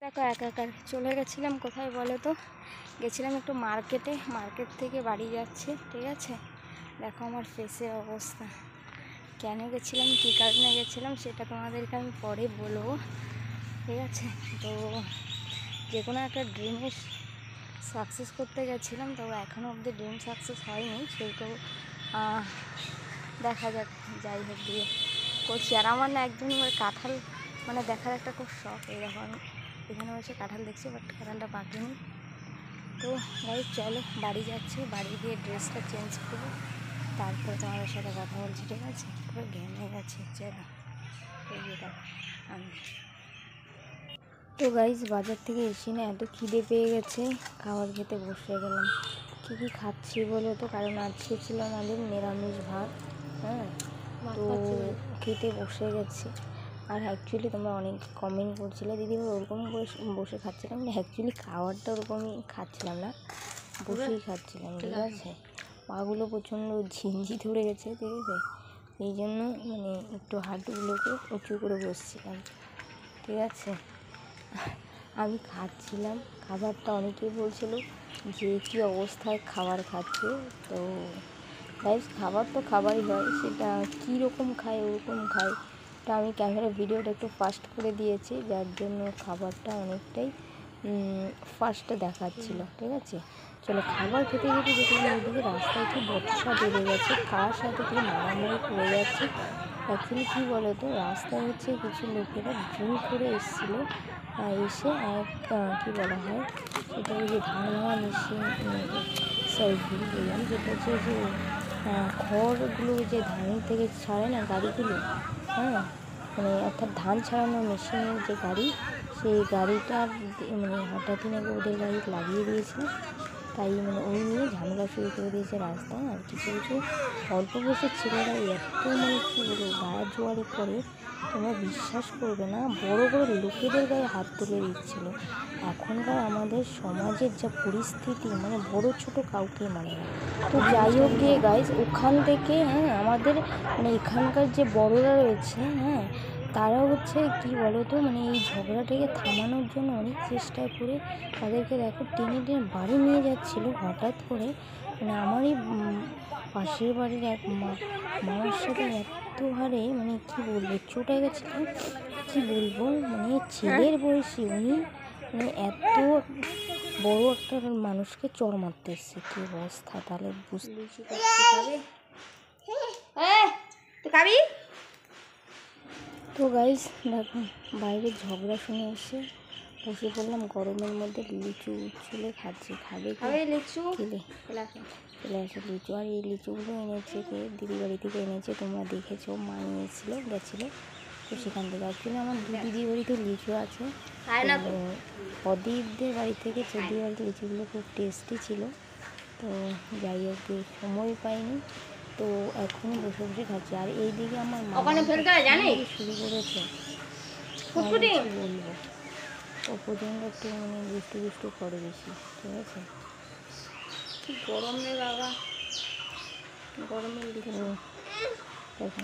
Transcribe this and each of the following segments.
দেখো একা একা চলে গেছিলাম কোথায় বলো তো, গেছিলাম একটু মার্কেটে, মার্কেট থেকে বাড়ি যাচ্ছি, ঠিক আছে। দেখো আমার ফেসের অবস্থা, কেন গেছিলাম কী কারণে গেছিলাম সেটা তোমাদেরকে আমি পরে বলবো, ঠিক আছে। তো যে কোনো একটা ড্রিমের সাকসেস করতে গেছিলাম, তবে এখনও অবধি ড্রিম সাকসেস হয়নি, সেহেতু দেখা যাক, যাই হোক দিয়ে করছি। আর আমার না একদম কাঁঠাল মানে দেখার একটা খুব শখ। এই দেখো আমি এখানে বসে কাঁঠাল দেখছি, বাট কাঁঠালটা পাকেনি। তো গাইস চলো বাড়ি যাচ্ছি, বাড়ি গিয়ে ড্রেসটা চেঞ্জ করবো, তারপরে তোমাদের সাথে কথা বলছি, ঠিক আছে। পুরো ঘেমে গেছে, চলো এই যে দেখো আমি। তো গাইস বাজার থেকে এসে না এত খিদে পেয়ে গেছে, খাবার খেতে বসে গেলাম। কী কী খাচ্ছি বলো তো, কারণ আজকে ছিল আমাদের নিরামিষ ভাত, হ্যাঁ। তো খেতে বসে গেছি। আর অ্যাকচুয়ালি তোমরা অনেক কমেন্ট করছিলে দিদি ওরকম বসে খাচ্ছিলাম, অ্যাকচুয়ালি খাবারটা ওরকমই খাচ্ছিলাম না, বসেই খাচ্ছিলাম, ঠিক আছে। পাগুলো প্রচণ্ড ঝিঞ্জি ধরে গেছে, ঠিক আছে, এই জন্য মানে একটু হাঁটুগুলোকে উঁচু করে বসছিলাম, ঠিক আছে। আমি খাচ্ছিলাম খাবারটা, অনেকেই বলছিল যে কী অবস্থায় খাবার খাচ্ছে। তো গাইস খাবার তো খাবারই হয়, সেটা কীরকম খায় ওরকম খায়। তো আমি ক্যামেরা ভিডিওটা একটু ফাস্ট করে দিয়েছি, যার জন্য খাবারটা অনেকটাই ফাস্টে দেখাচ্ছিল, ঠিক আছে। চলো খাবার খেতে খেতে দেখলাম ওইদিকে রাস্তায় কি বচসা বেড়ে গেছে, কার সাথে কি মারামারি করে যাচ্ছে। অ্যাকচুয়ালি কী বলো তো, রাস্তায় হচ্ছে কিছু লোকেরা ড্রিঙ্ক করে এসেছিলো, এসে এক কী বলা হয় সেটা, ওই যে ধান ভাঙা মেশিন, সরি ভুল বললাম, যেটা হচ্ছে যে খড়গুলো যে ধান থেকে ছাড়ে না গাড়িগুলো, হ্যাঁ, মানে অর্থাৎ ধান ছাড়ানো মেশিনের যে গাড়ি, সেই গাড়িটার মানে হঠাৎই নাকি ওদের গাড়ি লাগিয়ে দিয়েছিল, তাই মানে ওই নিয়ে ঝামেলা শুরু করে দিয়েছে রাস্তায়। আর কিছু কিছু অল্প বয়সের ছেলেরা এত মানে কী বলবো গায়ে জোয়ারে করে, তোমরা বিশ্বাস করবে না, বড় বড় লোকেদের গায়ে হাত তুলে দিচ্ছিল। এখনকার আমাদের সমাজের যা পরিস্থিতি, মানে বড় ছোট কাউকে মানে না। তো যাই হোক গিয়ে গাইজ ওখান থেকে, হ্যাঁ, আমাদের মানে এখানকার যে বড়রা রয়েছে, হ্যাঁ, তারা হচ্ছে কী বলো তো, মানে এই ঝগড়াটাকে থামানোর জন্য অনেক চেষ্টা করে তাদেরকে দেখো টেনে টেনে বাড়ি নিয়ে যাচ্ছিলো হঠাৎ করে। মানে আমারই পাশের বাড়ির এক মামার সাথে এত হারে মানে কী বলবো চোটে গেছিলো, কী বলবো, মানে ছেলের বয়সী উনি মানে এত বড় একটা মানুষকে চড় মারতে এসছে, কী অবস্থা তাহলে বুঝতে পারছি। তো গাইস দেখো বাইরে ঝগড়া শুনে এসে বসে পড়লাম গরমের মধ্যে, লিচু চুলে খাচ্ছি, খাবে লিচু খেলে চলে আসে লিচু। আর এই লিচুগুলো এনেছে কে, দিদি বাড়ি থেকে এনেছে, তোমরা দেখেছো, মা নিয়েছিলো গেছিলো, তো সেখান থেকে। অ্যাকচুয়ালি আমার দিদি বাড়িতে লিচু আছে, প্রদীপদের বাড়ি থেকে চৌদি বাড়িতে লিচুগুলো খুব টেস্টি ছিল। তো যাই হোক সময় পাইনি, তো এখনই বসে বসে খাচ্ছি। আর এইদিকে আমার মা শুরু করেছে, বলবো ও প্রচণ্ড একটু মানে দুষ্টু দুষ্টু করে বেশি, ঠিক আছে। কি গরম রে বাবা, গরমের দিকে দেখো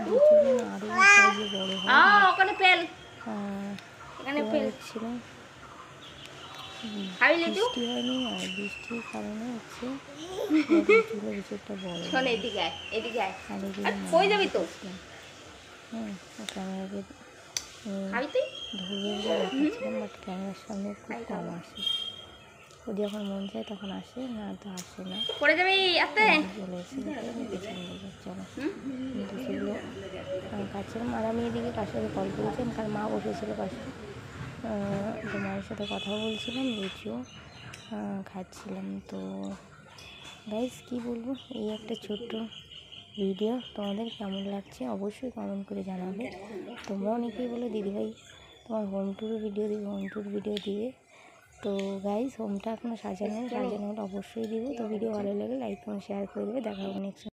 লিচুগুলো আরও সাইজে বড়ো হয় ছিল, বৃষ্টি হয়নি, আর বৃষ্টির কারণে হচ্ছে লিচুগুলো কিছু একটা বড়ো। আর এদিকে হ্যাঁ ক্যামেরাকে ধরে দেখাচ্ছিলাম, বাট ক্যামেরার সামনে খুব কম আসে, ও যখন মন চায় তখন আসে, না তো আসে না, চলে এসে পেছনে দিকে। চলো লিচুগুলো খাচ্ছিলাম, আর আমি এদিকে কার সাথে কল করেছিলাম, কারণ মা বসেছিল পাশে, তো মায়ের সাথে কথা বলছিলাম, লিচু খাচ্ছিলাম। তো গাইস কী বলবো, এই একটা ছোট্ট ভিডিও, তোমাদের কেমন লাগছে অবশ্যই কমেন্ট করে জানাবে। তোমরা অনেকেই বলো দিদিভাই তোমার হোম ট্যুর ভিডিও দিবে, তো গাইস হোমটা এখনও সাজানো হলে অবশ্যই দিব। তো ভিডিও ভালো লাগে লাইক কমেন্ট শেয়ার করে দেবে, দেখা হবে নেক্সট।